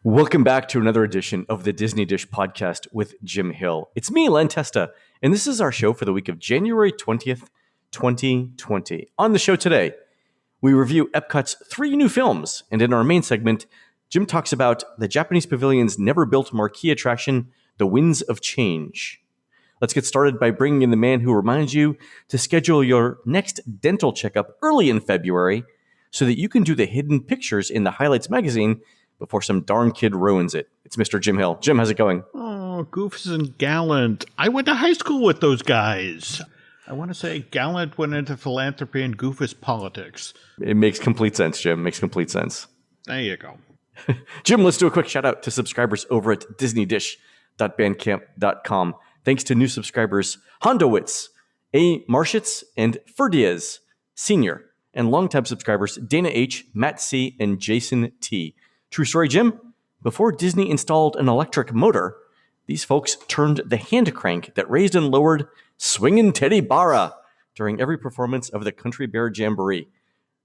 Welcome back to another edition of the Disney Dish podcast with Jim Hill. It's me, Len Testa, and this is our show for the week of January 20th, 2020. On the show today, we review Epcot's 3 new films, and in our main segment, Jim talks about the Japanese pavilion's never-built marquee attraction, The Winds of Change. Let's get started by bringing in the man who reminds you to schedule your next dental checkup early in February so that you can do the hidden pictures in the Highlights magazine before some darn kid ruins it. It's Mr. Jim Hill. Jim, how's it going? Oh, Goofus and Gallant. I went to high school with those guys. I want to say Gallant went into philanthropy and Goofus politics. It makes complete sense, Jim. Makes complete sense. There you go. Jim, let's do a quick shout out to subscribers over at disneydish.bandcamp.com. Thanks to new subscribers Hondowitz, A. Marshitz, and Ferdiaz Sr., and longtime subscribers Dana H., Matt C., and Jason T. True story, Jim? Before Disney installed an electric motor, these folks turned the hand crank that raised and lowered Swingin' Teddy Barra during every performance of the Country Bear Jamboree.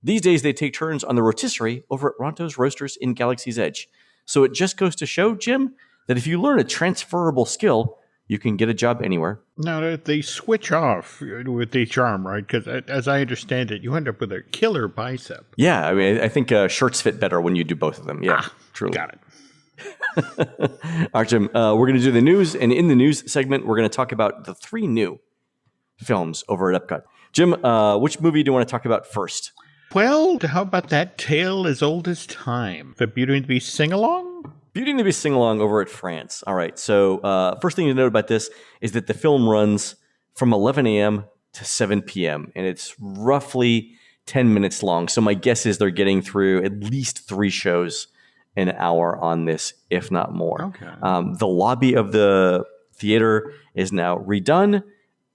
These days, they take turns on the rotisserie over at Ronto's Roasters in Galaxy's Edge. So it just goes to show, Jim, that if you learn a transferable skill, you can get a job anywhere. Now, they switch off with each arm, right? Because as I understand it, you end up with a killer bicep. Yeah, I mean, I think shirts fit better when you do both of them. Yeah, truly. Got it. All right, Jim, we're going to do the news. And in the news segment, we're going to talk about the 3 new films over at Epcot. Jim, which movie do you want to talk about first? Well, how about that tale as old as time? The Beauty and the Beast sing-along? Beauty and the Beast sing-along over at France. All right, so first thing to note about this is that the film runs from 11 a.m. to 7 p.m., and it's roughly 10 minutes long. So my guess is they're getting through at least 3 shows an hour on this, if not more. Okay. The lobby of the theater is now redone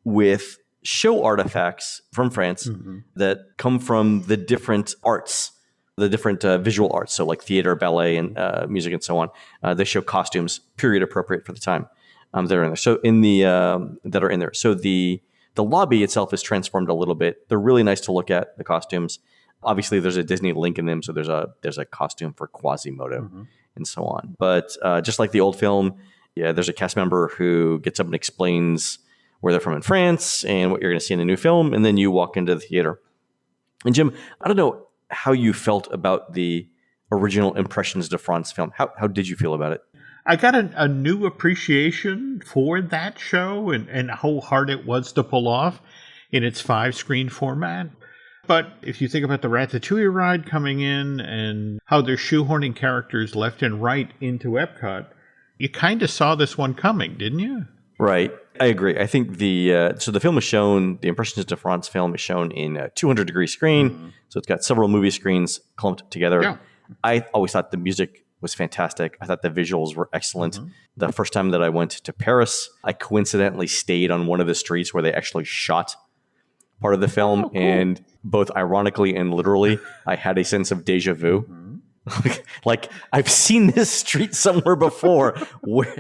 with show artifacts from France that come from the different arts, the different visual arts, so like theater, ballet, and music, and so on. They show costumes period appropriate for the time that are in there. So that are in there. So the lobby itself is transformed a little bit. They're really nice to look at, the costumes. Obviously, there's a Disney link in them, so there's a costume for Quasimodo and so on. But just like the old film, yeah, there's a cast member who gets up and explains where they're from in France and what you're going to see in the new film, and then you walk into the theater. And Jim, I don't know how you felt about the original Impressions de France film. How did you feel about it? I got a new appreciation for that show and how hard it was to pull off in its 5-screen format. But if you think about the Ratatouille ride coming in and how they're shoehorning characters left and right into Epcot, you kind of saw this one coming, didn't you? Right. I agree. I think the film is shown, the Impressions de France film is shown in a 200-degree screen. So it's got several movie screens clumped together. Yeah. I always thought the music was fantastic. I thought the visuals were excellent. The first time that I went to Paris, I coincidentally stayed on one of the streets where they actually shot part of the film. Oh, cool. And both ironically and literally, I had a sense of deja vu. Like I've seen this street somewhere before.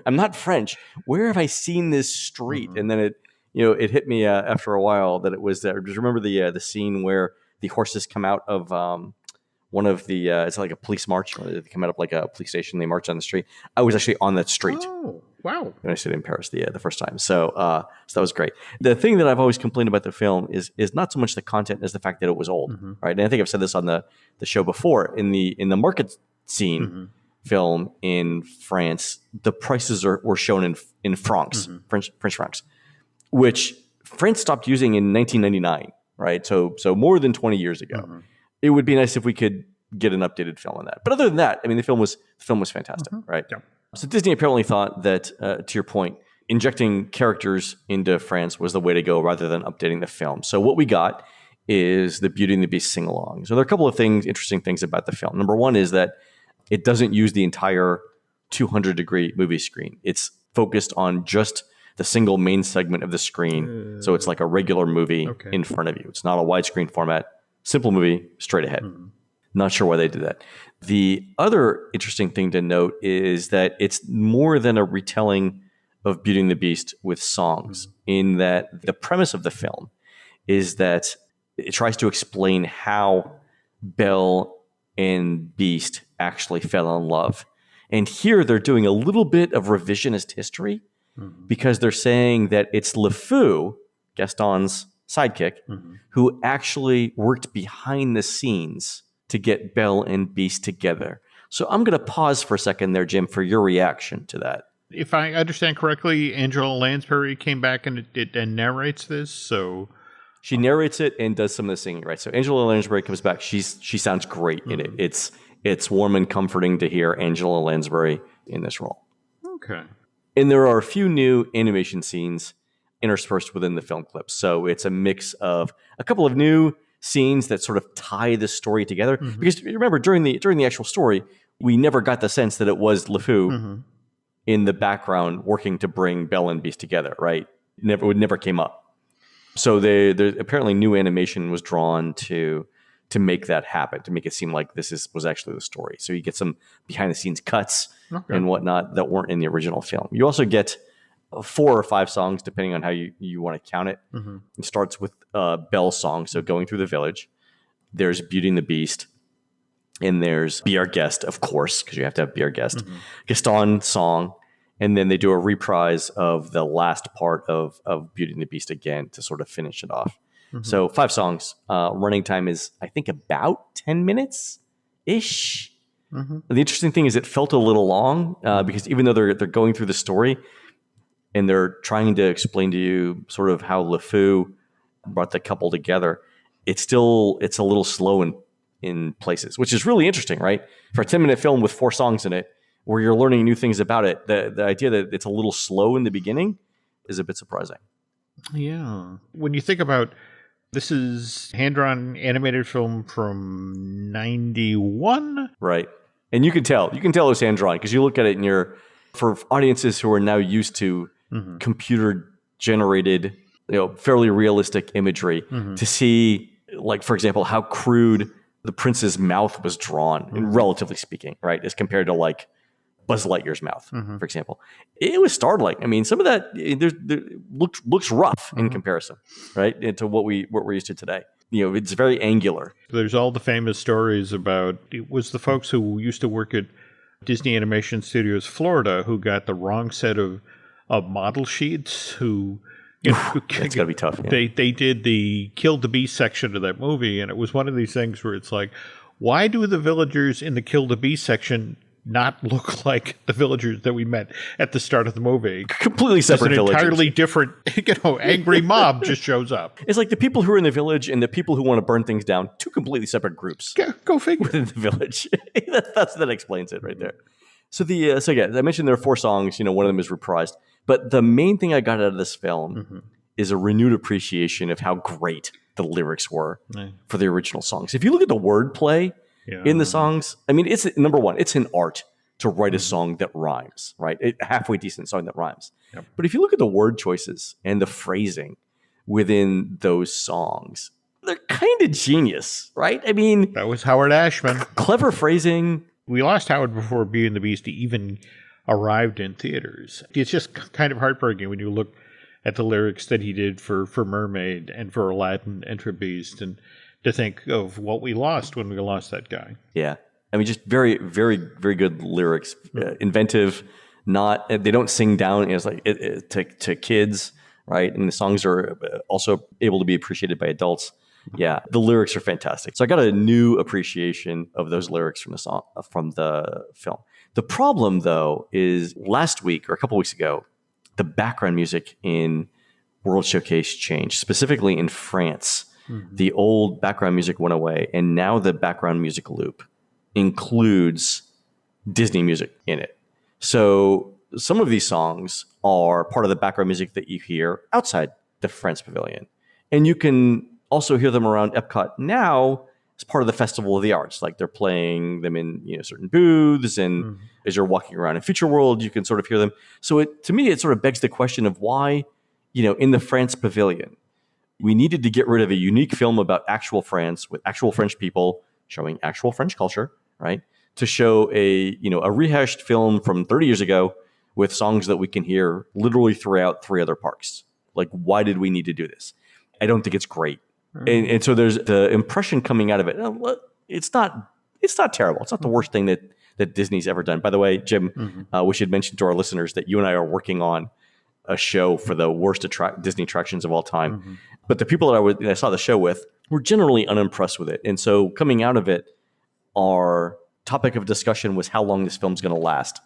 I'm not French. Where have I seen this street? And then it hit me after a while that it was there. Just remember the scene where the horses come out of one of the it's like a police march. They come out of like a police station. They march on the street. I was actually on that street. Oh, wow! When I stayed in Paris the first time. So that was great. The thing that I've always complained about the film is not so much the content as the fact that it was old, right? And I think I've said this on the show before. In the market scene film in France, the prices were shown in francs, French francs, which France stopped using in 1999, right? So more than 20 years ago. It would be nice if we could get an updated film on that. But other than that, I mean, the film was fantastic, right? Yeah. So Disney apparently thought that, to your point, injecting characters into France was the way to go rather than updating the film. So what we got is the Beauty and the Beast sing-along. So there are a couple of interesting things about the film. Number one is that it doesn't use the entire 200-degree movie screen. It's focused on just the single main segment of the screen. So it's like a regular movie in front of you. It's not a widescreen format. Simple movie, straight ahead. Not sure why they did that. The other interesting thing to note is that it's more than a retelling of Beauty and the Beast with songs, in that the premise of the film is that it tries to explain how Belle and Beast actually fell in love. And here they're doing a little bit of revisionist history because they're saying that it's LeFou, Gaston's sidekick, who actually worked behind the scenes to get Belle and Beast together. So I'm going to pause for a second there, Jim, for your reaction to that. If I understand correctly, Angela Lansbury came back and narrates this, so... She narrates it and does some of the singing, right? So Angela Lansbury comes back. She sounds great in it. It's warm and comforting to hear Angela Lansbury in this role. Okay. And there are a few new animation scenes interspersed within the film clips. So it's a mix of a couple of new scenes that sort of tie the story together. Because remember, during the actual story, we never got the sense that it was LeFou in the background working to bring Belle and Beast together, right? It never came up. So there apparently new animation was drawn to make that happen, to make it seem like was actually the story. So you get some behind the scenes cuts and whatnot that weren't in the original film. You also get 4 or 5 songs, depending on how you want to count it. It starts with Belle's song, so Going Through the Village. There's Beauty and the Beast. And there's Be Our Guest, of course, because you have to have Be Our Guest. Gaston's song. And then they do a reprise of the last part of Beauty and the Beast again to sort of finish it off. So 5 songs. Running time is, I think, about 10 minutes-ish. The interesting thing is it felt a little long because even though they're going through the story and they're trying to explain to you sort of how LeFou brought the couple together, it's a little slow in places, which is really interesting, right? For a 10-minute film with 4 songs in it, where you're learning new things about it, the idea that it's a little slow in the beginning is a bit surprising. Yeah. When you think about, this is hand-drawn animated film from 91? Right. And you can tell it was hand-drawn because you look at it and for audiences who are now used to computer-generated, fairly realistic imagery, to see, like, for example, how crude the prince's mouth was drawn, relatively speaking, right, as compared to, like, Buzz Lightyear's mouth, for example. It was startling. I mean, some of that looks rough in comparison, right, to what we're used to today. It's very angular. There's all the famous stories about, it was the folks who used to work at Disney Animation Studios Florida who got the wrong set of model sheets, who... It's got to be tough. Yeah. They did the Kill the Beast section of that movie, and it was one of these things where it's like, why do the villagers in the Kill the Beast section not look like the villagers that we met at the start of the movie? Completely separate villagers. An entirely different, angry mob just shows up. It's like the people who are in the village and the people who want to burn things down, 2 completely separate groups. Go figure. Within the village. that explains it right there. So I mentioned there are 4 songs. One of them is reprised. But the main thing I got out of this film is a renewed appreciation of how great the lyrics were for the original songs. If you look at the wordplay in the songs, I mean, it's number one, it's an art to write a song that rhymes, right? A halfway decent song that rhymes. Yep. But if you look at the word choices and the phrasing within those songs, they're kind of genius, right? I mean, that was Howard Ashman. Clever phrasing. We lost Howard before Beauty and the Beast even arrived in theaters. It's just kind of heartbreaking when you look at the lyrics that he did for Mermaid and for Aladdin and for Beast, and to think of what we lost when we lost that guy. Yeah. I mean, just very, very, very good lyrics. Inventive. They don't sing down. It's like to kids, right? And the songs are also able to be appreciated by adults. Yeah, the lyrics are fantastic. So I got a new appreciation of those lyrics from the film. The problem, though, is last week or a couple weeks ago, the background music in World Showcase changed, specifically in France. The old background music went away, and now the background music loop includes Disney music in it. So some of these songs are part of the background music that you hear outside the France Pavilion. And you can also hear them around Epcot now as part of the Festival of the Arts. Like they're playing them in certain booths, and as you're walking around in Future World, you can sort of hear them. So to me, it sort of begs the question of why, in the France Pavilion, we needed to get rid of a unique film about actual France with actual French people showing actual French culture, right? To show a rehashed film from 30 years ago with songs that we can hear literally throughout 3 other parks. Like, why did we need to do this? I don't think it's great. And so there's the impression coming out of it. It's not terrible. It's not the worst thing that that Disney's ever done. By the way, Jim, we should mention to our listeners that you and I are working on a show for the worst Disney attractions of all time. But the people that I saw the show with were generally unimpressed with it. And so coming out of it, our topic of discussion was how long this film's going to last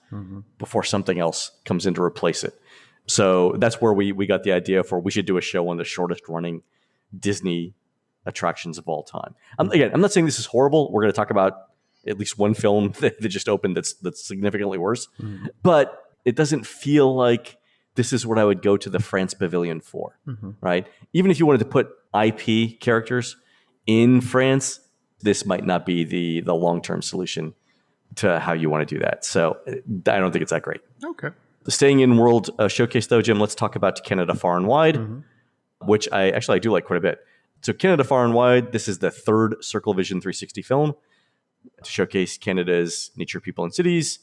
before something else comes in to replace it. So that's where we got the idea for we should do a show on the shortest running Disney attractions of all time. Again, I'm not saying this is horrible. We're going to talk about at least one film that just opened that's significantly worse. But it doesn't feel like this is what I would go to the France Pavilion for, right? Even if you wanted to put IP characters in France, this might not be the long-term solution to how you want to do that. So I don't think it's that great. Okay. Staying in World Showcase, though, Jim, let's talk about Canada Far and Wide, which I do like quite a bit. So Canada Far and Wide, this is the third Circle Vision 360 film to showcase Canada's nature, people, and cities.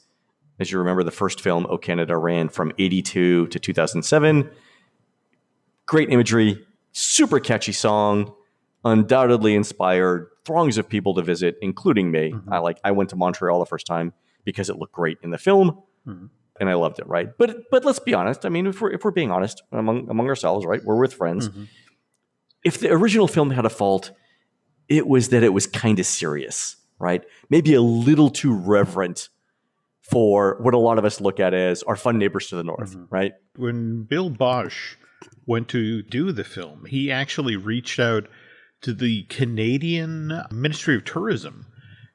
As you remember, the first film, O Canada, ran from 1982 to 2007. Great imagery, super catchy song, undoubtedly inspired throngs of people to visit, including me. I went to Montreal the first time because it looked great in the film, and I loved it. Right, but let's be honest. I mean, if we're being honest among ourselves, right, we're with friends. If the original film had a fault, it was that it was kind of serious, right? Maybe a little too reverent for what a lot of us look at as our fun neighbors to the north, right? When Bill Bosch went to do the film, he actually reached out to the Canadian Ministry of Tourism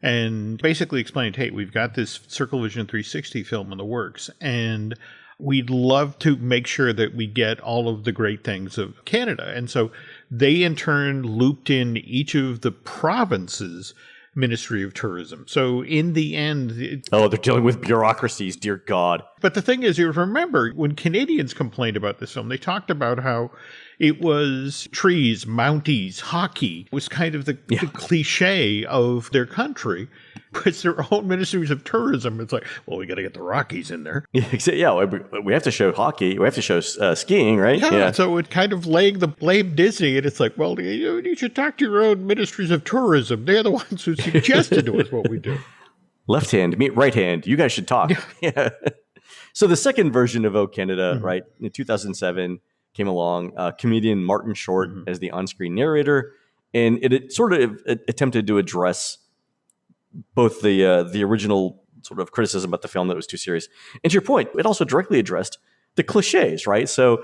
and basically explained, hey, we've got this Circle Vision 360 film in the works, and we'd love to make sure that we get all of the great things of Canada. And so they, in turn, looped in each of the provinces' Ministry of Tourism. So in the end... they're dealing with bureaucracies, dear God. But the thing is, you remember, when Canadians complained about this film, they talked about how it was trees, Mounties, hockey. It was kind of the cliche of their country. But it's their own ministries of tourism. It's like, well, we got to get the Rockies in there. Yeah, we have to show hockey. We have to show skiing, right? Yeah, so it kind of laying the blame Disney. And it's like, well, you should talk to your own ministries of tourism. They're the ones who suggested to us what we do. Left hand, meet right hand. You guys should talk. Yeah. So the second version of O Canada, right, in 2007 came along. Comedian Martin Short as the on-screen narrator. And it sort of attempted to address both the original sort of criticism about the film that was too serious. And to your point, it also directly addressed the cliches, right? So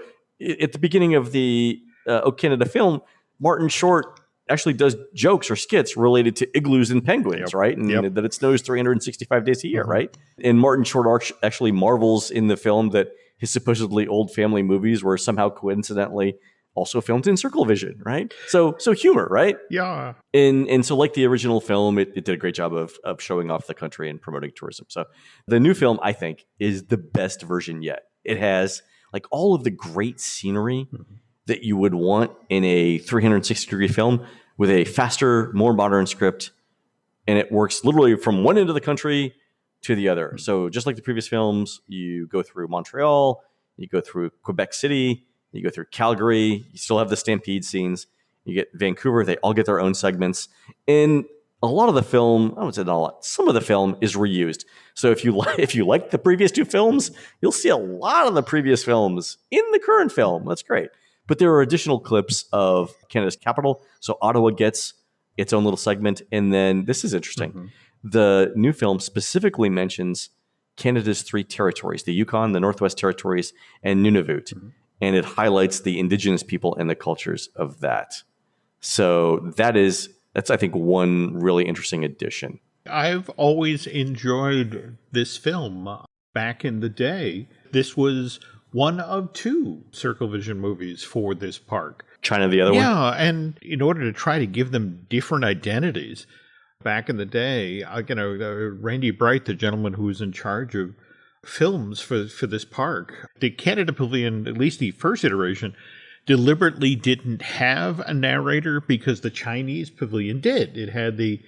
at the beginning of the O Canada film, Martin Short actually does jokes or skits related to igloos and penguins, right? And that it snows 365 days a year, right? And Martin Short actually marvels in the film that his supposedly old family movies were somehow coincidentally also filmed in Circle Vision, right? So humor, right? Yeah. And so like the original film, it did a great job of showing off the country and promoting tourism. So the new film, I think, is the best version yet. It has like all of the great scenery that you would want in a 360-degree film with a faster, more modern script. And it works literally from one end of the country to the other. So just like the previous films, you go through Montreal, you go through Quebec City, you go through Calgary, you still have the Stampede scenes. You get Vancouver, they all get their own segments. And a lot of the film, I wouldn't say not a lot, some of the film is reused. So if you like the previous two films, you'll see a lot of the previous films in the current film. That's great. But there are additional clips of Canada's capital. So Ottawa gets its own little segment. And then this is interesting. The new film specifically mentions Canada's three territories, the Yukon, the Northwest Territories, and Nunavut. And it highlights the indigenous people and the cultures of that. So that's, I think, one really interesting addition. I've always enjoyed this film. Back in the day, this was one of two Circle Vision movies for this park. China the other one? Yeah, and in order to try to give them different identities, back in the day, Randy Bright, the gentleman who was in charge of films for this park, the Canada Pavilion, at least the first iteration, deliberately didn't have a narrator because the Chinese Pavilion did. It had the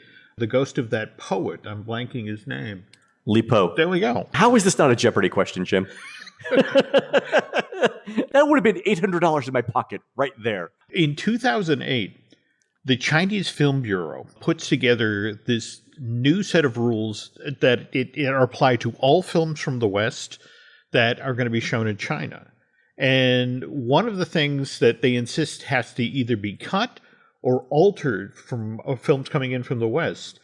ghost of that poet. I'm blanking his name. Li Po. There we go. How is this not a Jeopardy question, Jim? That would have been $800 in my pocket right there. In 2008, the Chinese Film Bureau puts together this new set of rules that are applied to all films from the West that are going to be shown in China. And one of the things that they insist has to either be cut or altered from films coming in from the West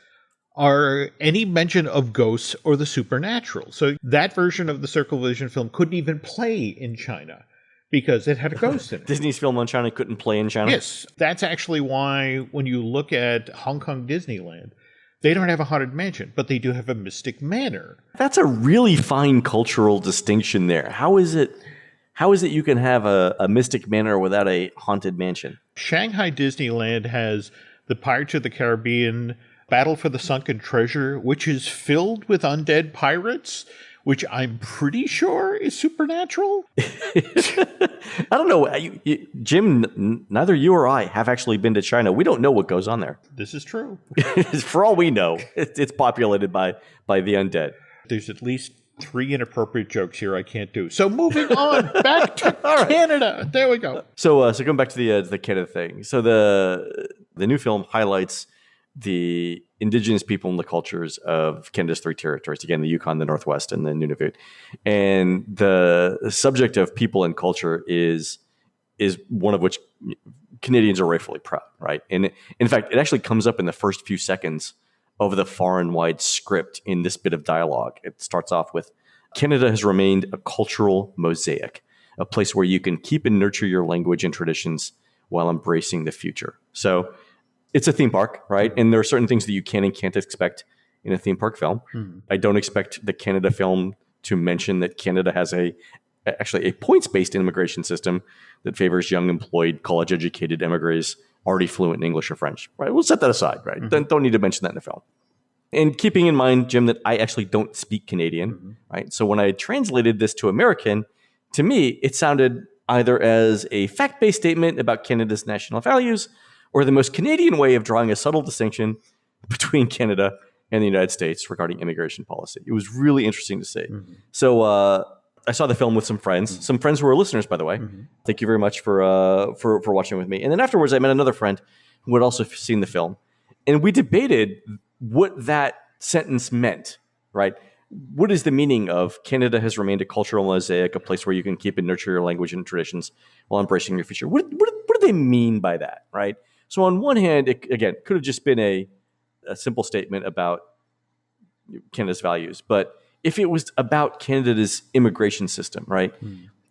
are any mention of ghosts or the supernatural. So that version of the Circle Vision film couldn't even play in China because it had a ghost in it. Disney's film on China couldn't play in China? Yes. That's actually why when you look at Hong Kong Disneyland, they don't have a haunted mansion, but they do have a mystic manor. That's a really fine cultural distinction there. How is it you can have a mystic manor without a haunted mansion? Shanghai Disneyland has the Pirates of the Caribbean Battle for the Sunken Treasure, which is filled with undead pirates, which I'm pretty sure is supernatural. I don't know. Jim, neither you or I have actually been to China. We don't know what goes on there. This is true. For all we know, it's populated by the undead. There's at least 3 inappropriate jokes here I can't do. So moving on, back to Canada. There we go. So going back to the Canada thing. So the new film highlights the indigenous people and the cultures of Canada's 3 territories. Again, the Yukon, the Northwest, and the Nunavut. And the subject of people and culture is one of which Canadians are rightfully proud, right? And in fact, it actually comes up in the first few seconds of the far and wide script in this bit of dialogue. It starts off with, Canada has remained a cultural mosaic, a place where you can keep and nurture your language and traditions while embracing the future. So it's a theme park, right? And there are certain things that you can and can't expect in a theme park film. I don't expect the Canada film to mention that Canada has actually a points-based immigration system that favors young, employed, college-educated immigrants already fluent in English or French, right? We'll set that aside, right? Don't need to mention that in the film. And keeping in mind, Jim, that I actually don't speak Canadian, right? So when I translated this to American, to me, it sounded either as a fact-based statement about Canada's national values or the most Canadian way of drawing a subtle distinction between Canada and the United States regarding immigration policy. It was really interesting to see. So I saw the film with some friends who are listeners, by the way. Thank you very much for watching with me. And then afterwards, I met another friend who had also seen the film, and we debated what that sentence meant, right? What is the meaning of Canada has remained a cultural mosaic, a place where you can keep and nurture your language and traditions while embracing your future? What do they mean by that, right? So on one hand, it, again, could have just been a simple statement about Canada's values. But if it was about Canada's immigration system, right?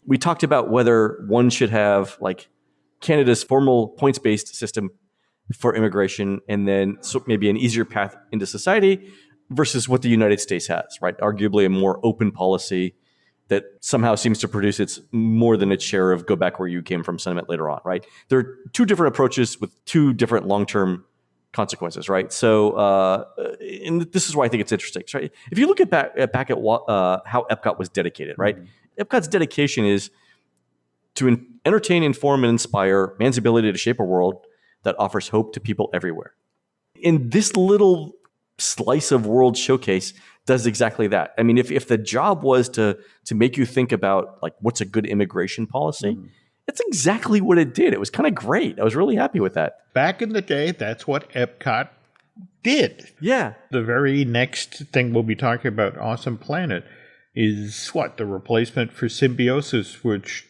We talked about whether one should have like Canada's formal points-based system for immigration and then maybe an easier path into society versus what the United States has, right? Arguably a more open policy that somehow seems to produce its more than its share of go back where you came from sentiment later on, right? There are 2 different approaches with 2 different long-term consequences, right? So, and this is why I think it's interesting, right? If you look at back at how Epcot was dedicated, right? Epcot's dedication is to entertain, inform, and inspire man's ability to shape a world that offers hope to people everywhere. And this little slice of World Showcase does exactly that. I mean, if the job was to make you think about like what's a good immigration policy, it's exactly what it did. It was kind of great. I was really happy with that. Back in the day, that's what Epcot did. Yeah. The very next thing we'll be talking about, Awesome Planet, is what? The replacement for Symbiosis, which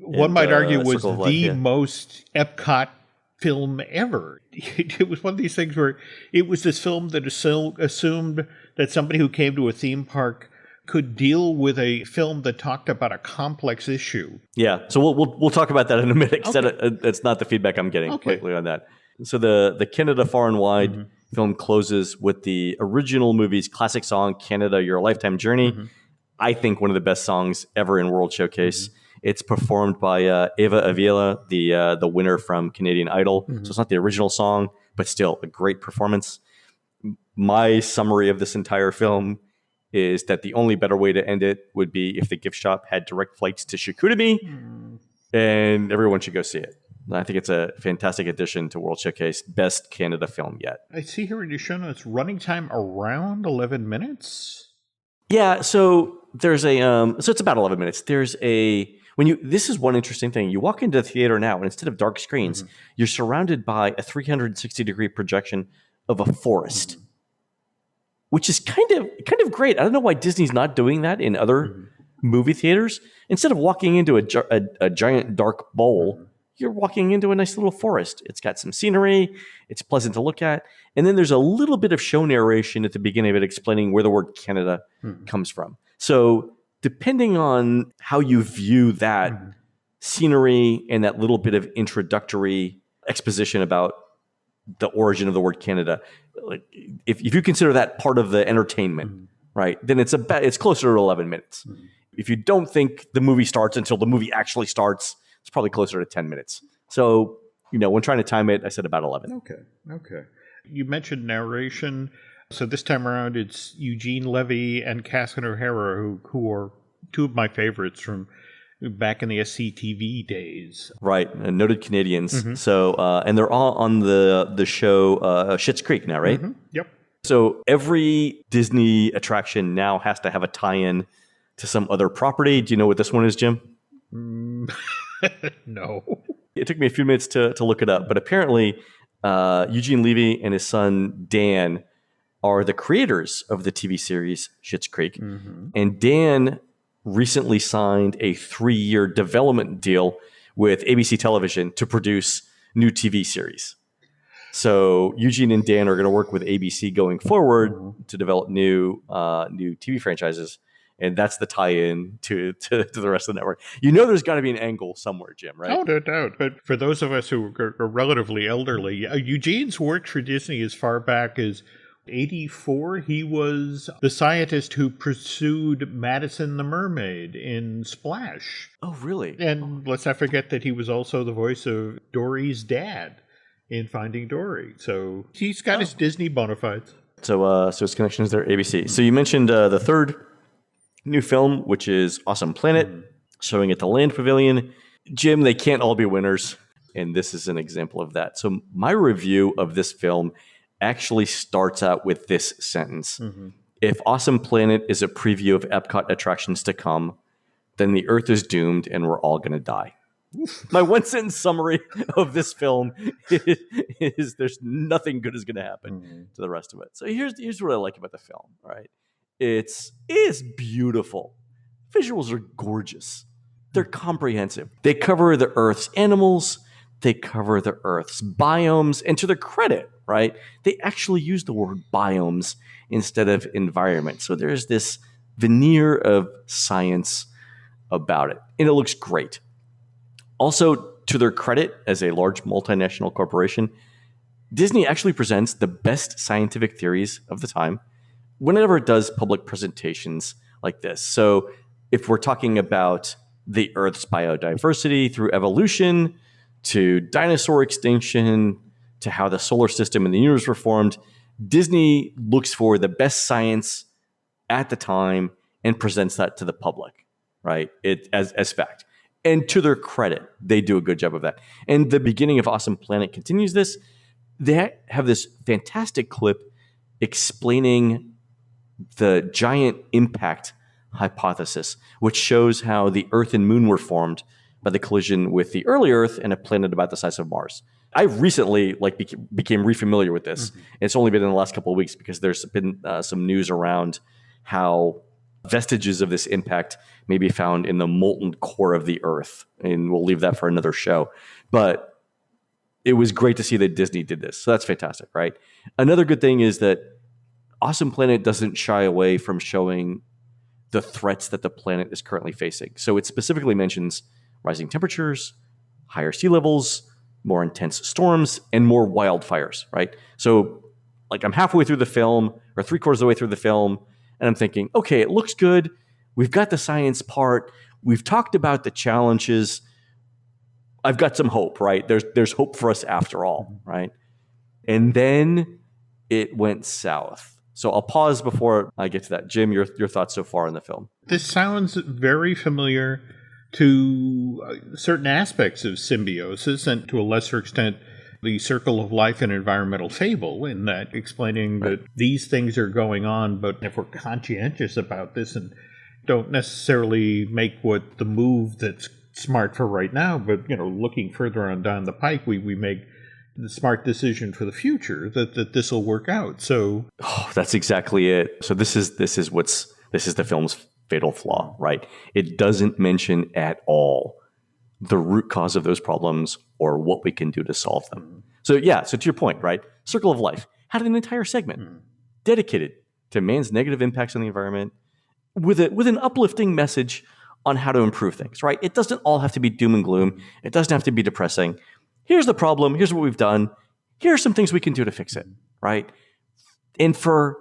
one might argue was the most Epcot film ever. It was one of these things where it was this film that assumed that somebody who came to a theme park could deal with a film that talked about a complex issue. Yeah, so we'll talk about that in a minute. Okay. That's not the feedback I'm getting lately on that. So the Canada Far and Wide film closes with the original movie's classic song, Canada, Your Lifetime Journey. I think one of the best songs ever in World Showcase. It's performed by Eva Avila, the winner from Canadian Idol. So it's not the original song, but still a great performance. My summary of this entire film is that the only better way to end it would be if the gift shop had direct flights to Chicoutimi, and everyone should go see it. I think it's a fantastic addition to World Showcase. Best Canada film yet. I see here in your show notes, running time around 11 minutes? Yeah, so there's so it's about 11 minutes. There's this is one interesting thing. You walk into the theater now, and instead of dark screens, you're surrounded by a 360-degree projection of a forest. which is kind of great. I don't know why Disney's not doing that in other movie theaters. Instead of walking into a giant dark bowl, you're walking into a nice little forest. It's got some scenery. It's pleasant to look at. And then there's a little bit of show narration at the beginning of it explaining where the word Canada comes from. So depending on how you view that scenery and that little bit of introductory exposition about the origin of the word Canada, like if you consider that part of the entertainment, right, then it's closer to 11 minutes. If you don't think the movie starts until the movie actually starts, it's probably closer to 10 minutes. So, when trying to time it, I said about 11. Okay. You mentioned narration. So this time around, it's Eugene Levy and Cassin O'Hara, who are two of my favorites from back in the SCTV days. Right, noted Canadians. So, and they're all on the show Schitt's Creek now, right? Yep. So every Disney attraction now has to have a tie-in to some other property. Do you know what this one is, Jim? No. It took me a few minutes to look it up, but apparently Eugene Levy and his son Dan are the creators of the TV series Schitt's Creek. And Dan recently signed a 3-year development deal with ABC Television to produce new TV series. So Eugene and Dan are going to work with ABC going forward to develop new TV franchises. And that's the tie-in to the rest of the network. There's got to be an angle somewhere, Jim, right? Oh, no doubt. But for those of us who are relatively elderly, Eugene's worked for Disney as far back as 1984. He was the scientist who pursued Madison the Mermaid in Splash. Oh, really? And let's not forget that he was also the voice of Dory's dad in Finding Dory. So he's got his Disney bona fides. So his connections there, ABC. So you mentioned the third new film, which is Awesome Planet, showing at the Land Pavilion. Jim, they can't all be winners, and this is an example of that. So my review of this film actually starts out with this sentence. If Awesome Planet is a preview of Epcot attractions to come, then the Earth is doomed and we're all going to die. My one-sentence summary of this film is there's nothing good is going to happen to the rest of it. So here's what I like about the film, right? It is beautiful. Visuals are gorgeous. They're comprehensive. They cover the Earth's animals. They cover the Earth's biomes. And to their credit, right, they actually use the word biomes instead of environment. So there's this veneer of science about it. And it looks great. Also, to their credit, as a large multinational corporation, Disney actually presents the best scientific theories of the time whenever it does public presentations like this. So if we're talking about the Earth's biodiversity through evolution, to dinosaur extinction, to how the solar system and the universe were formed, Disney looks for the best science at the time and presents that to the public, right? As fact. And to their credit, they do a good job of that. And the beginning of Awesome Planet continues this. They have this fantastic clip explaining the giant impact hypothesis, which shows how the Earth and Moon were formed by the collision with the early Earth and a planet about the size of Mars. I recently became refamiliar with this. It's only been in the last couple of weeks because there's been some news around how vestiges of this impact may be found in the molten core of the Earth. And we'll leave that for another show. But it was great to see that Disney did this. So that's fantastic, right? Another good thing is that Awesome Planet doesn't shy away from showing the threats that the planet is currently facing. So it specifically mentions rising temperatures, higher sea levels, more intense storms, and more wildfires, right? So I'm halfway through the film or 3/4 of the way through the film, and I'm thinking, okay, it looks good. We've got the science part. We've talked about the challenges. I've got some hope, right? There's hope for us after all, right? And then it went south. So I'll pause before I get to that. Jim, your thoughts so far in the film? This sounds very familiar to certain aspects of symbiosis and to a lesser extent the circle of life and environmental fable, in that explaining that these things are going on, but if we're conscientious about this and don't necessarily make what the move that's smart for right now, but looking further on down the pike, we make the smart decision for the future that this will work out. So that's exactly it. So this is the film's fatal flaw, right? It doesn't mention at all the root cause of those problems or what we can do to solve them. So to your point, right? Circle of Life had an entire segment dedicated to man's negative impacts on the environment with an uplifting message on how to improve things, right? It doesn't all have to be doom and gloom. It doesn't have to be depressing. Here's the problem. Here's what we've done. Here are some things we can do to fix it, right? And for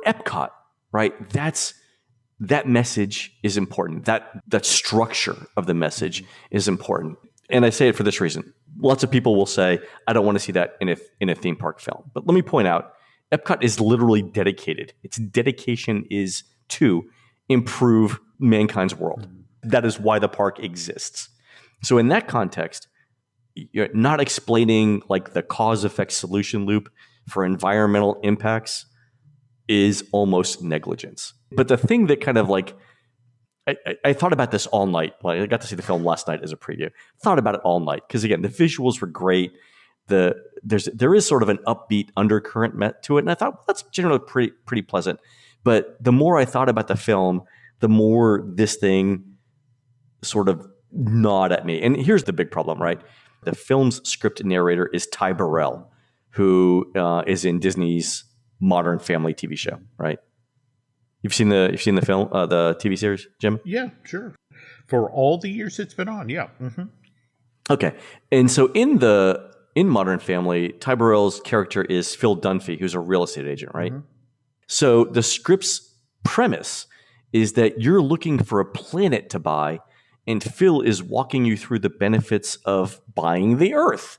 Epcot, right, that message is important. That structure of the message is important. And I say it for this reason. Lots of people will say, I don't want to see that in a theme park film. But let me point out, Epcot is literally dedicated. Its dedication is to improve mankind's world. That is why the park exists. So in that context, you're not explaining like the cause-effect solution loop for environmental impacts is almost negligence. But the thing that kind of like, I thought about this all night. Like, I got to see the film last night as a preview. Thought about it all night because again, the visuals were great. There is sort of an upbeat undercurrent to it, and I thought well, that's generally pretty pleasant. But the more I thought about the film, the more this thing sort of gnawed at me. And here's the big problem, right? The film's script narrator is Ty Burrell, who is in Disney's Modern Family TV show, right? You've seen the film, the TV series, Jim? Yeah, sure. For all the years it's been on, yeah. Mm-hmm. Okay, and so in Modern Family, Ty Burrell's character is Phil Dunphy, who's a real estate agent, right? Mm-hmm. So the script's premise is that you're looking for a planet to buy, and Phil is walking you through the benefits of buying the Earth.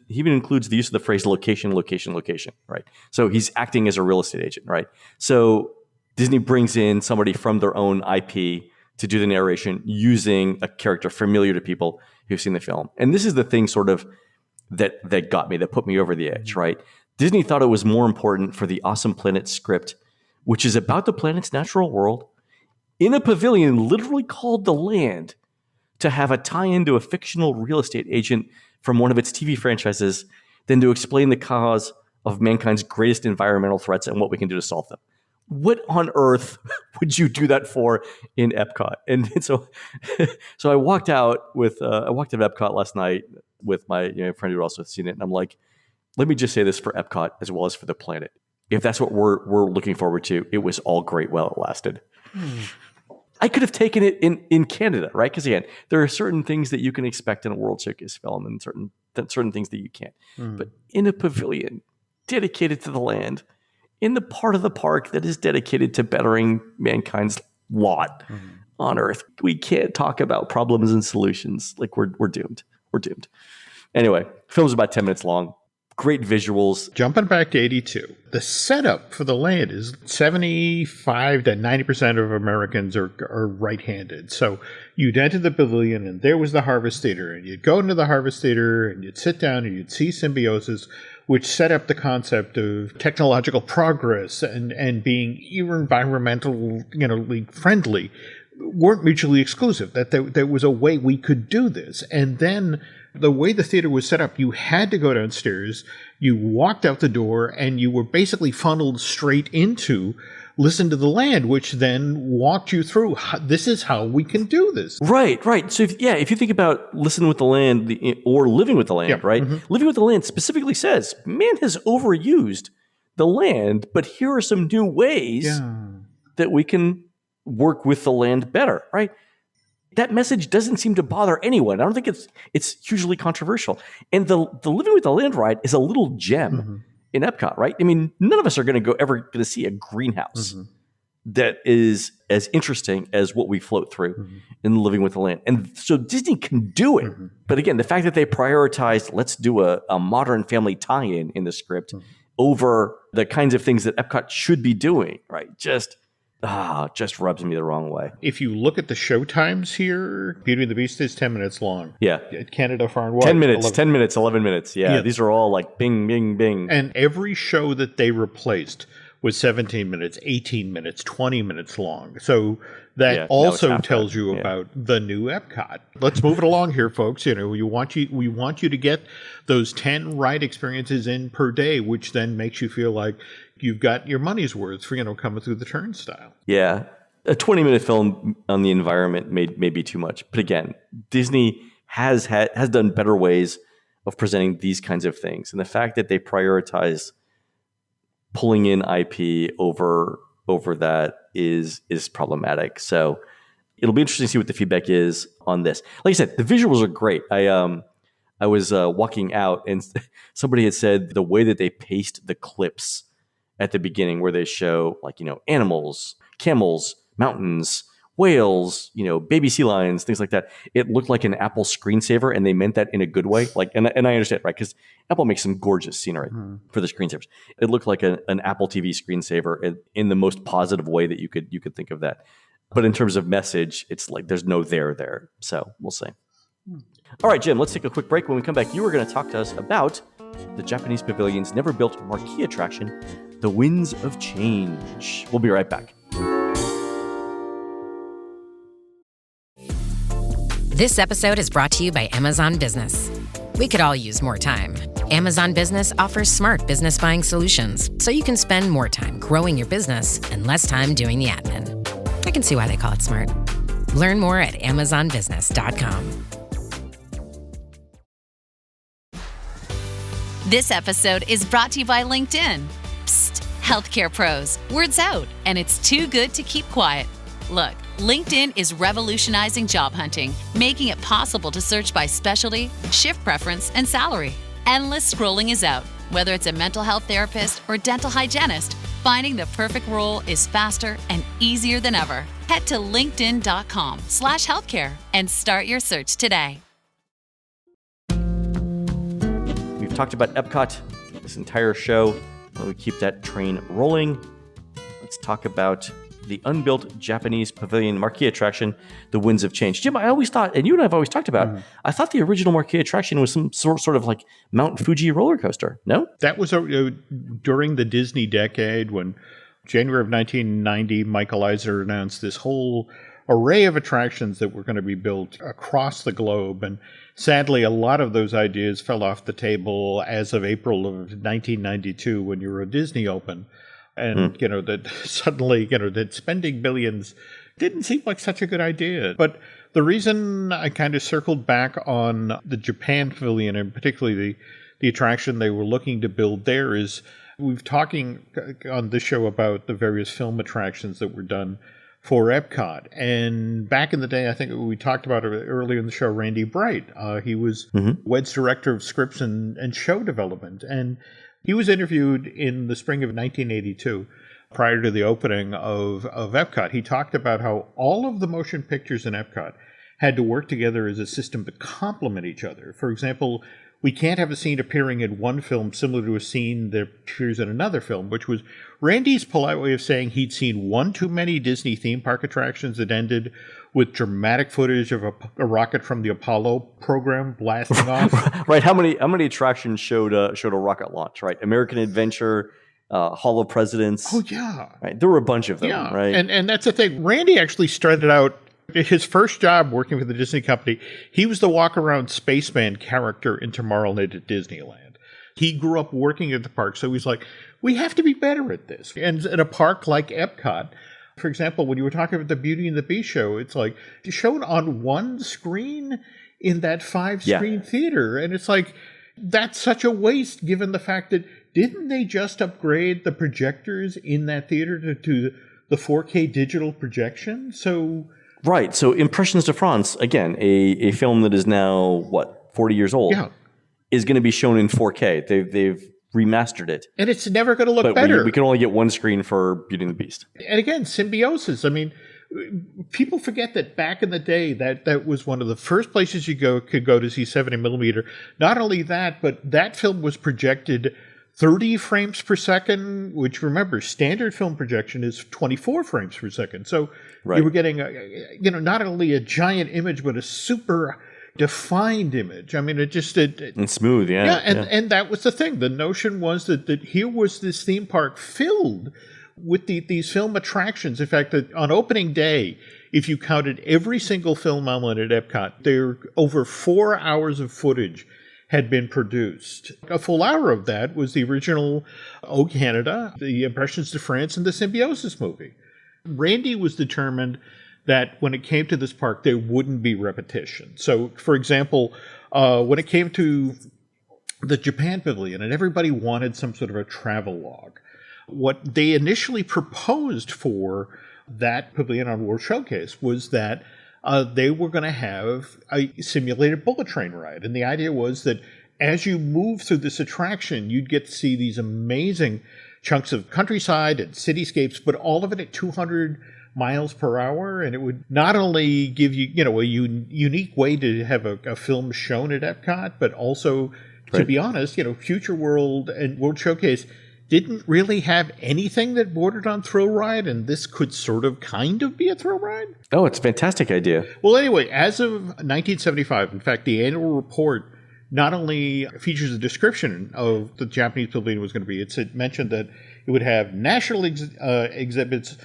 He even includes the use of the phrase location, location, location, right? So he's acting as a real estate agent, right? So Disney brings in somebody from their own IP to do the narration using a character familiar to people who've seen the film. And this is the thing sort of that got me, that put me over the edge, right? Disney thought it was more important for the Awesome Planet script, which is about the planet's natural world, in a pavilion literally called The Land, to have a tie-in to a fictional real estate agent from one of its TV franchises than to explain the cause of mankind's greatest environmental threats and what we can do to solve them. What on earth would you do that for in Epcot? And so I walked out of Epcot last night with my friend who also had seen it, and I'm like, let me just say this for Epcot as well as for the planet. If that's what we're looking forward to, it was all great while it lasted. I could have taken it in Canada, right? Because again, there are certain things that you can expect in a World Showcase film and certain things that you can't. But in a pavilion dedicated to the land, in the part of the park that is dedicated to bettering mankind's lot on Earth, we can't talk about problems and solutions. Like we're doomed. We're doomed. Anyway, film's about 10 minutes long. Great visuals. Jumping back to 82, the setup for the land is 75 to 90% of Americans are right-handed. So you'd enter the pavilion and there was the Harvest Theater, and you'd go into the Harvest Theater and you'd sit down and you'd see Symbiosis, which set up the concept of technological progress and being environmentally friendly, weren't mutually exclusive, that there was a way we could do this. And then the way the theater was set up, you had to go downstairs, you walked out the door, and you were basically funneled straight into Listen to the Land, which then walked you through, this is how we can do this. Right. So if you think about Listen with the Land or Living with the Land, right? Mm-hmm. Living with the Land specifically says, man has overused the land, but here are some new ways that we can work with the land better, right? That message doesn't seem to bother anyone. I don't think it's hugely controversial. And the Living with the Land ride is a little gem in Epcot, right? I mean, none of us are ever going to see a greenhouse that is as interesting as what we float through in Living with the Land. And so Disney can do it. But again, the fact that they prioritized, let's do a Modern Family tie-in in the script over the kinds of things that Epcot should be doing, right? Just rubs me the wrong way. If you look at the show times here, Beauty and the Beast is 10 minutes long. Yeah. Canada Far and Wide. 10 minutes, 10 minutes, 11 minutes. Yeah. These are all like bing, bing, bing. And every show that they replaced was 17 minutes, 18 minutes, 20 minutes long. So that Yeah, now it's also half tells that. you Yeah. about the new Epcot. Let's move it along here, folks. We want you to get those 10 ride experiences in per day, which then makes you feel like you've got your money's worth for, coming through the turnstile. Yeah. A 20-minute film on the environment may be too much. But again, Disney has done better ways of presenting these kinds of things. And the fact that they prioritize pulling in IP over that is problematic. So it'll be interesting to see what the feedback is on this. Like I said, the visuals are great. I was walking out and somebody had said the way that they paced the clips at the beginning where they show animals, camels, mountains, whales, baby sea lions, things like that. It looked like an Apple screensaver, and they meant that in a good way. And I understand, right? Because Apple makes some gorgeous scenery for the screensavers. It looked like an Apple TV screensaver in the most positive way that you could think of that. But in terms of message, it's like there's no there. So we'll see. All right, Jim, let's take a quick break. When we come back, you are going to talk to us about the Japanese pavilion's never-built marquee attraction, the Winds of Change. We'll be right back. This episode is brought to you by Amazon Business. We could all use more time. Amazon Business offers smart business buying solutions, so you can spend more time growing your business and less time doing the admin. I can see why they call it smart. Learn more at amazonbusiness.com. This episode is brought to you by LinkedIn. Psst, healthcare pros, word's out, and it's too good to keep quiet. Look, LinkedIn is revolutionizing job hunting, making it possible to search by specialty, shift preference, and salary. Endless scrolling is out. Whether it's a mental health therapist or dental hygienist, finding the perfect role is faster and easier than ever. Head to linkedin.com/healthcare and start your search today. We've talked about Epcot this entire show. While we keep that train rolling, let's talk about the unbuilt Japanese pavilion marquee attraction, the Winds of Change. Jim, I always thought, and you and I have always talked about, I thought the original marquee attraction was some sort of like Mount Fuji roller coaster. No? That was during the Disney decade when January of 1990, Michael Eisner announced this whole array of attractions that were going to be built across the globe. And sadly, a lot of those ideas fell off the table as of April of 1992 when Euro Disney opened. And, that suddenly, that spending billions didn't seem like such a good idea. But the reason I kind of circled back on the Japan Pavilion, and particularly the attraction they were looking to build there, is we've talking on this show about the various film attractions that were done for Epcot. And back in the day, I think we talked about it earlier in the show, Randy Bright. He was WED's director of scripts and show development. And he was interviewed in the spring of 1982, prior to the opening of Epcot. He talked about how all of the motion pictures in Epcot had to work together as a system to complement each other. For example, we can't have a scene appearing in one film similar to a scene that appears in another film, which was Randy's polite way of saying he'd seen one too many Disney theme park attractions that ended with dramatic footage of a rocket from the Apollo program blasting off. Right. How many attractions showed a rocket launch? Right. American Adventure, Hall of Presidents. Oh yeah. Right. There were a bunch of them. Yeah. Right. And that's the thing. Randy actually started out his first job working for the Disney company. He was the walk-around spaceman character in Tomorrowland at Disneyland. He grew up working at the park, so he's like, we have to be better at this. And in a park like Epcot, for example, when you were talking about the Beauty and the Beast show, it's like shown on one screen in that 5-screen theater. And it's like, that's such a waste given the fact that didn't they just upgrade the projectors in that theater to the 4K digital projection? So... Right. So Impressions de France, again, a film that is now, 40 years old, is going to be shown in 4K. They've remastered it. And it's never going to look better. We can only get one screen for Beauty and the Beast. And again, symbiosis. I mean, people forget that back in the day, that was one of the first places you could go to see 70 millimeter. Not only that, but that film was projected 30 frames per second, which, remember, standard film projection is 24 frames per second. So you were getting, not only a giant image, but a super defined image. I mean, and smooth, and that was the thing. The notion was that here was this theme park filled with these film attractions. In fact, on opening day, if you counted every single film element at Epcot, there over 4 hours of footage had been produced. A full hour of that was the original O Canada, the Impressions de France, and the Symbiosis movie. Randy was determined that when it came to this park, there wouldn't be repetition. So, for example, when it came to the Japan Pavilion, and everybody wanted some sort of a travel log, what they initially proposed for that pavilion on World Showcase was that they were going to have a simulated bullet train ride. And the idea was that as you move through this attraction, you'd get to see these amazing chunks of countryside and cityscapes, but all of it at 200 miles per hour. And it would not only give you, a unique way to have a film shown at Epcot, but also, to be honest, Future World and World Showcase didn't really have anything that bordered on thrill ride, and this could kind of be a thrill ride. Oh, it's a fantastic idea. Well, anyway, as of 1975, in fact, the annual report not only features a description of the Japanese pavilion was going to be, it mentioned that it would have national exhibits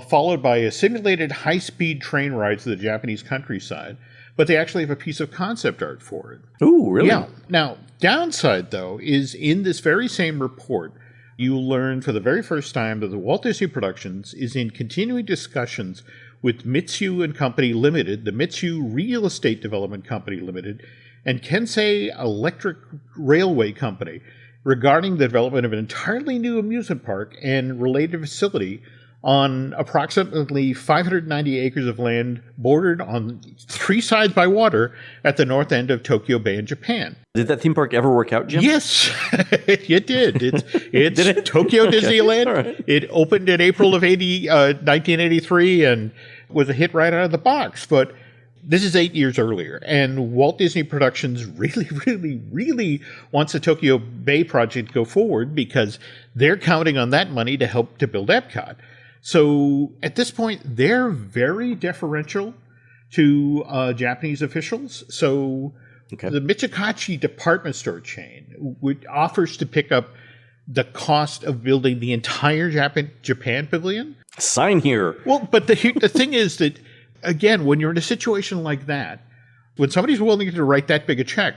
followed by a simulated high-speed train ride to the Japanese countryside, but they actually have a piece of concept art for it. Ooh, really? Yeah. Now, downside, though, is in this very same report, you learn for the very first time that the Walt Disney Productions is in continuing discussions with Mitsui and Company Limited, the Mitsui Real Estate Development Company Limited, and Kensei Electric Railway Company regarding the development of an entirely new amusement park and related facility on approximately 590 acres of land bordered on 3 sides by water at the north end of Tokyo Bay in Japan. Did that theme park ever work out, Jim? Yes, it did. It's Did it? Tokyo Okay. Disneyland. Right. It opened in April of 1983 and was a hit right out of the box. But this is 8 years earlier, and Walt Disney Productions really, really, really wants the Tokyo Bay project to go forward because they're counting on that money to help to build Epcot. So at this point, they're very deferential to Japanese officials. So the Mitsukachi department store chain offers to pick up the cost of building the entire Japan pavilion. Sign here. Well, but the thing is that, again, when you're in a situation like that, when somebody's willing to write that big a check,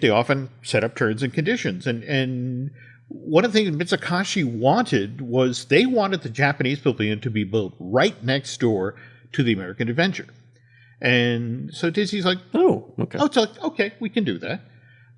they often set up terms and conditions. And one of the things Mitsukashi wanted was they wanted the Japanese pavilion to be built right next door to the American Adventure. And so Disney's like, it's like, okay, we can do that.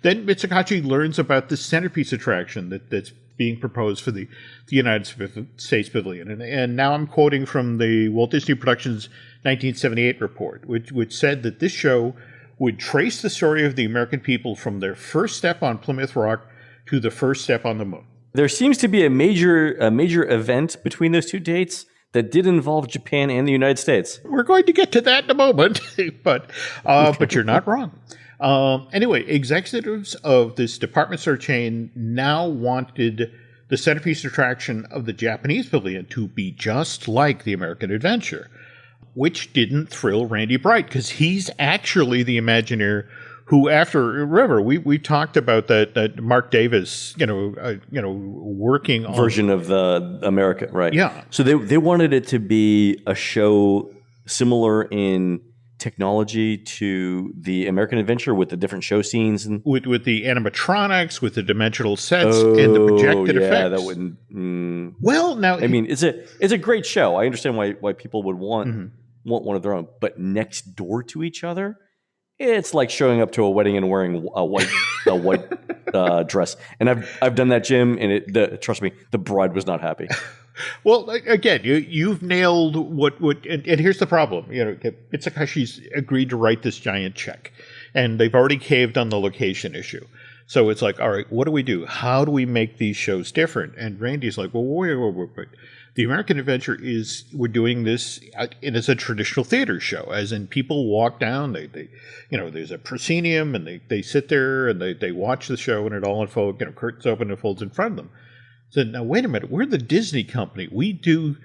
Then Mitsukashi learns about the centerpiece attraction that's being proposed for the United States Pavilion. And now I'm quoting from the Walt Disney Productions 1978 report, which said that this show would trace the story of the American people from their first step on Plymouth Rock to the first step on the moon. There seems to be a major event between those two dates that did involve Japan and the United States. We're going to get to that in a moment, but you're not wrong. Anyway, executives of this department store chain now wanted the centerpiece attraction of the Japanese pavilion to be just like the American Adventure, which didn't thrill Randy Bright because he's actually the Imagineer who, remember, we talked about that Mark Davis, working on version of the America, right? Yeah. So they wanted it to be a show similar in technology to the American Adventure with the different show scenes and with the animatronics, with the dimensional sets and the projected effects. Yeah, that wouldn't. Well, now I mean, it's a great show. I understand why people would want one of their own, but next door to each other. It's like showing up to a wedding and wearing a white dress. And I've done that, Jim, and trust me, the bride was not happy. Well, again, you've nailed what and here's the problem. Mitsukashi's agreed to write this giant check, and they've already caved on the location issue. So it's like, all right, what do we do? How do we make these shows different? And Randy's like, well, wait. The American Adventure we're doing this as a traditional theater show, as in people walk down, they there's a proscenium, and they sit there and they watch the show, and it all unfolds, curtains open and folds in front of them. So now, wait a minute, we're the Disney company. We do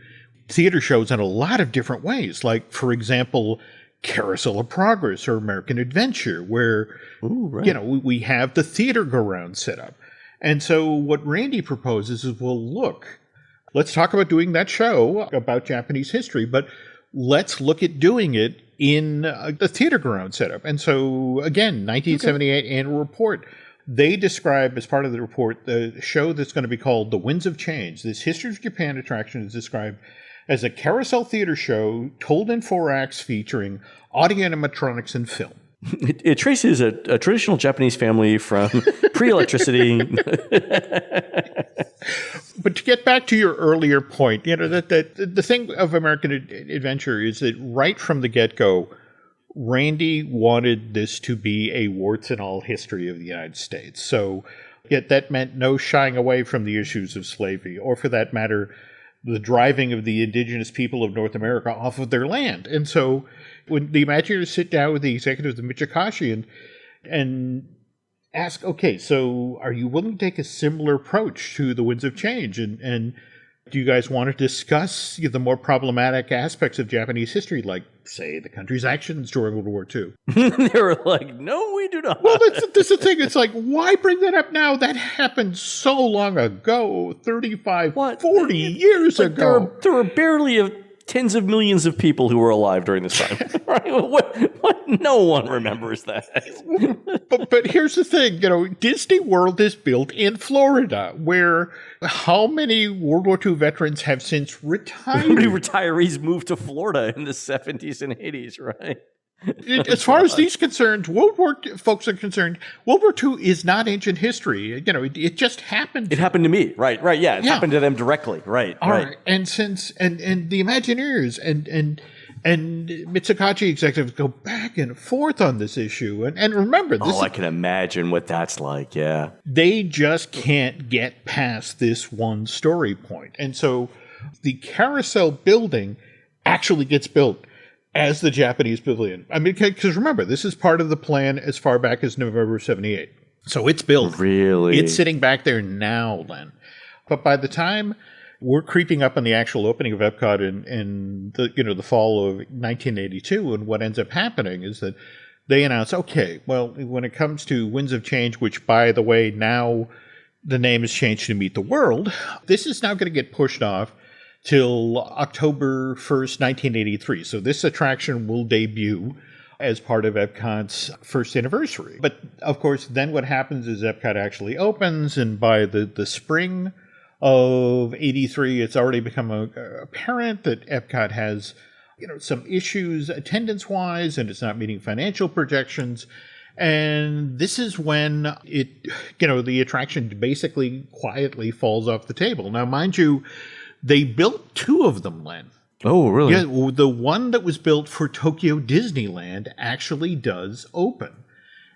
theater shows in a lot of different ways, like, for example, Carousel of Progress or American Adventure, where, we have the theater go round set up. And so what Randy proposes is, well, look, let's talk about doing that show about Japanese history, but let's look at doing it in the theater ground setup. And so, again, 1978 annual report. They describe, as part of the report, the show that's going to be called The Winds of Change. This History of Japan attraction is described as a carousel theater show told in 4 acts featuring audio animatronics and film. It traces a traditional Japanese family from pre-electricity. But to get back to your earlier point, that the thing of American Adventure is that right from the get-go, Randy wanted this to be a warts and all history of the United States. So yet that meant no shying away from the issues of slavery, or for that matter, the driving of the indigenous people of North America off of their land. And so when the Imagineers sit down with the executives of Michikashi and ask, okay, so are you willing to take a similar approach to the Winds of Change? And do you guys want to discuss the more problematic aspects of Japanese history, like, say, the country's actions during World War II? They were like, no, we do not. Well, that's the thing. It's like, why bring that up now? That happened so long ago, 35, 40 years ago. There were barely tens of millions of people who were alive during this time. Right? What? No one remembers that. but here's the thing. Disney World is built in Florida, where how many World War II veterans have since retired? How many retirees moved to Florida in the 70s and 80s, right? As far as these concerned, folks are concerned, World War II is not ancient history. It just happened. It happened to me. Right. Yeah. It happened to them directly. Right. All right. And since and the Imagineers and Mitsukachi executives go back and forth on this issue. And remember, I can imagine what that's like. Yeah. They just can't get past this one story point. And so the carousel building actually gets built as the Japanese pavilion. I mean, because remember, this is part of the plan as far back as November 78. So it's built. Really? It's sitting back there now, Len. But by the time we're creeping up on the actual opening of Epcot in the fall of 1982, and what ends up happening is that they announce, okay, well, when it comes to Winds of Change, which, by the way, now the name has changed to Meet the World, this is now going to get pushed off till October 1st, 1983. So this attraction will debut as part of Epcot's first anniversary. But, of course, then what happens is Epcot actually opens, and by the spring of 83, it's already become apparent that Epcot has some issues attendance-wise, and it's not meeting financial projections. And this is when the attraction basically quietly falls off the table. Now, mind you, they built 2 of them, Len. Oh, really? Yeah, the one that was built for Tokyo Disneyland actually does open.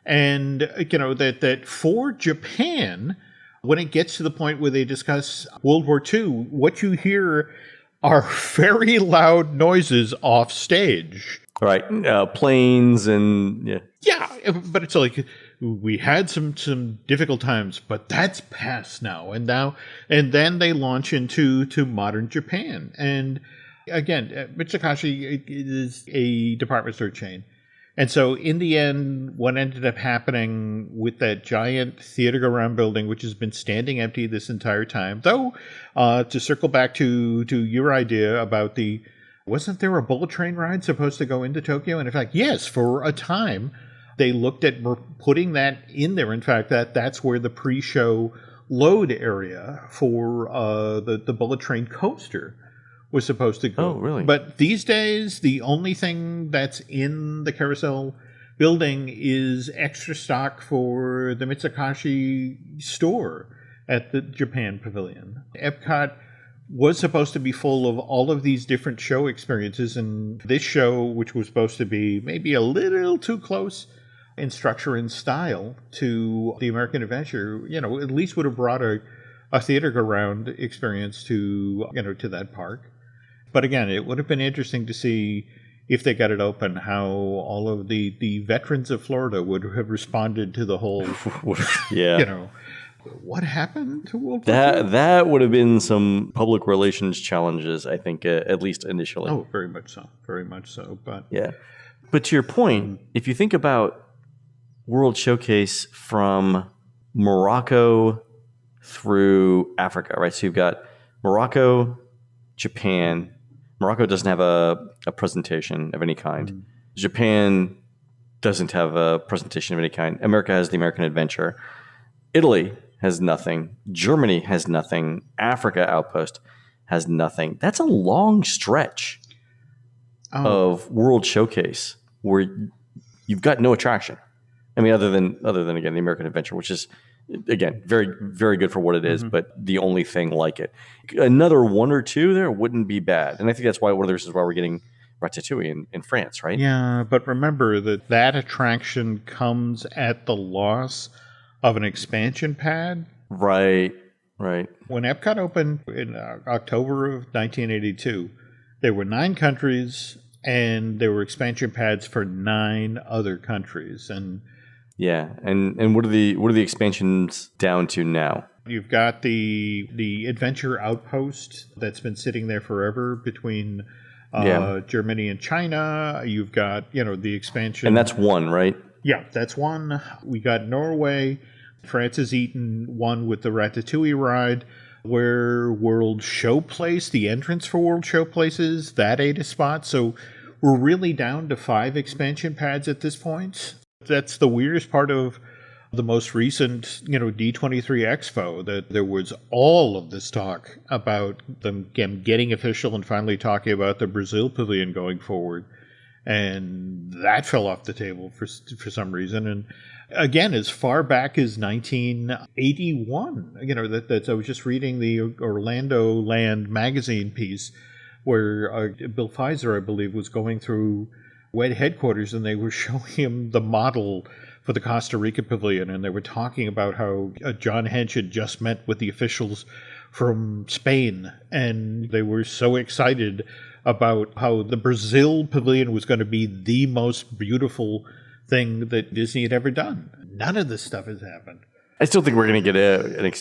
And, that for Japan, when it gets to the point where they discuss World War II, what you hear are very loud noises off stage. Right. Planes and, yeah. Yeah, but it's like, we had some difficult times, but that's past now. And then they launch into modern Japan. And again, Mitsukashi is a department store chain. And so in the end, what ended up happening with that giant theater go-round building, which has been standing empty this entire time, though, to circle back to your idea about wasn't there a bullet train ride supposed to go into Tokyo? And in fact, yes, for a time, they looked at putting that in there. In fact, that's where the pre-show load area for the bullet train coaster was supposed to go. Oh, really? But these days, the only thing that's in the carousel building is extra stock for the Mitsukashi store at the Japan Pavilion. Epcot was supposed to be full of all of these different show experiences, and this show, which was supposed to be maybe a little too close in structure and style to the American Adventure, at least would have brought a theater go-round experience to that park. But again, it would have been interesting to see, if they got it open, how all of the veterans of Florida would have responded to the whole, what happened to World War II? That would have been some public relations challenges, I think, at least initially. Oh, very much so. But yeah. But to your point, if you think about World Showcase from Morocco through Africa, right? So you've got Morocco, Japan. Morocco doesn't have a presentation of any kind. Japan doesn't have a presentation of any kind. America has the American Adventure. Italy has nothing. Germany has nothing. Africa Outpost has nothing. That's a long stretch of World Showcase where you've got no attraction. I mean, other than again the American Adventure, which is again very very good for what it is, but the only thing like it. Another one or two there wouldn't be bad, and I think that's why one of the reasons why we're getting Ratatouille in France, right? Yeah, but remember that attraction comes at the loss of an expansion pad. Right. When Epcot opened in October of 1982, there were 9 countries, and there were expansion pads for 9 other countries. And yeah, and what are the expansions down to now? You've got the Adventure Outpost that's been sitting there forever between Germany and China. You've got the expansion, and that's one, right? Yeah, that's one. We got Norway. France has eaten one with the Ratatouille ride, where World Showplace, the entrance for World Showplaces, that ate a spot. So we're really down to 5 expansion pads at this point. That's the weirdest part of the most recent, D23 Expo, that there was all of this talk about them getting official and finally talking about the Brazil pavilion going forward. And that fell off the table for some reason. And again, as far back as 1981, I was just reading the Orlando Land magazine piece where Bill Pfizer, I believe, was going through WED headquarters, and they were showing him the model for the Costa Rica pavilion, and they were talking about how John Hench had just met with the officials from Spain, and they were so excited about how the Brazil pavilion was going to be the most beautiful thing that Disney had ever done. None of this stuff has happened. I still think we're going to get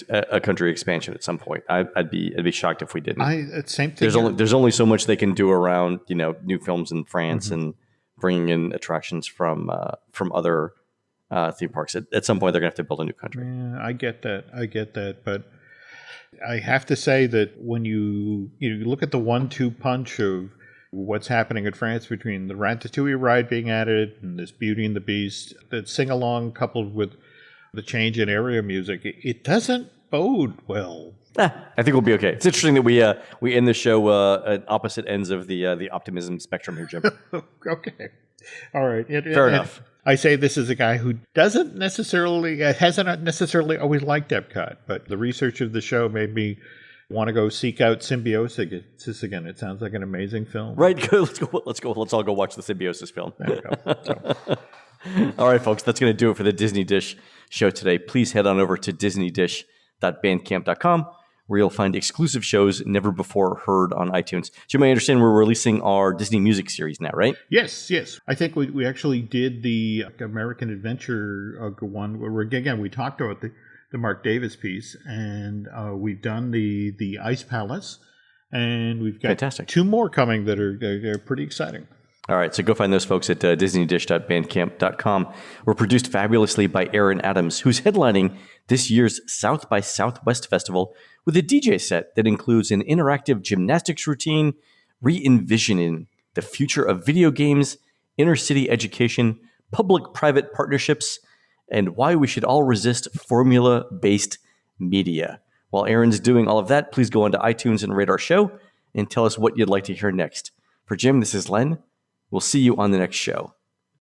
a country expansion at some point. I'd be shocked if we didn't. Same thing. There's only so much they can do around new films in France and bringing in attractions from other theme parks. At some point, they're going to have to build a new country. Yeah, I get that, but I have to say that when you look at the 1-2 punch of what's happening in France between the Ratatouille ride being added and this Beauty and the Beast, that sing-along coupled with the change in area music, it doesn't bode well. I think we'll be okay. It's interesting that we end the show at opposite ends of the optimism spectrum here, Jim. Okay. All right. Fair enough. I say this is a guy who hasn't necessarily always liked Epcot, but the research of the show made me want to go seek out Symbiosis again. It sounds like an amazing film. Right. Let's go. Let's all go watch the Symbiosis film. There you go. So. All right, folks. That's going to do it for the Disney Dish show today. Please head on over to disneydish.bandcamp.com, where you'll find exclusive shows never before heard on iTunes. Jim, I understand we're releasing our Disney music series now, right? Yes. I think we actually did the American Adventure one, where again we talked about the Mark Davis piece, and we've done the Ice Palace, and we've got Fantastic. 2 more coming that are pretty exciting. All right, so go find those folks at disneydish.bandcamp.com. We're produced fabulously by Aaron Adams, who's headlining this year's South by Southwest Festival with a DJ set that includes an interactive gymnastics routine, re-envisioning the future of video games, inner-city education, public-private partnerships, and why we should all resist formula-based media. While Aaron's doing all of that, please go onto iTunes and rate our show and tell us what you'd like to hear next. For Jim, this is Len. We'll see you on the next show.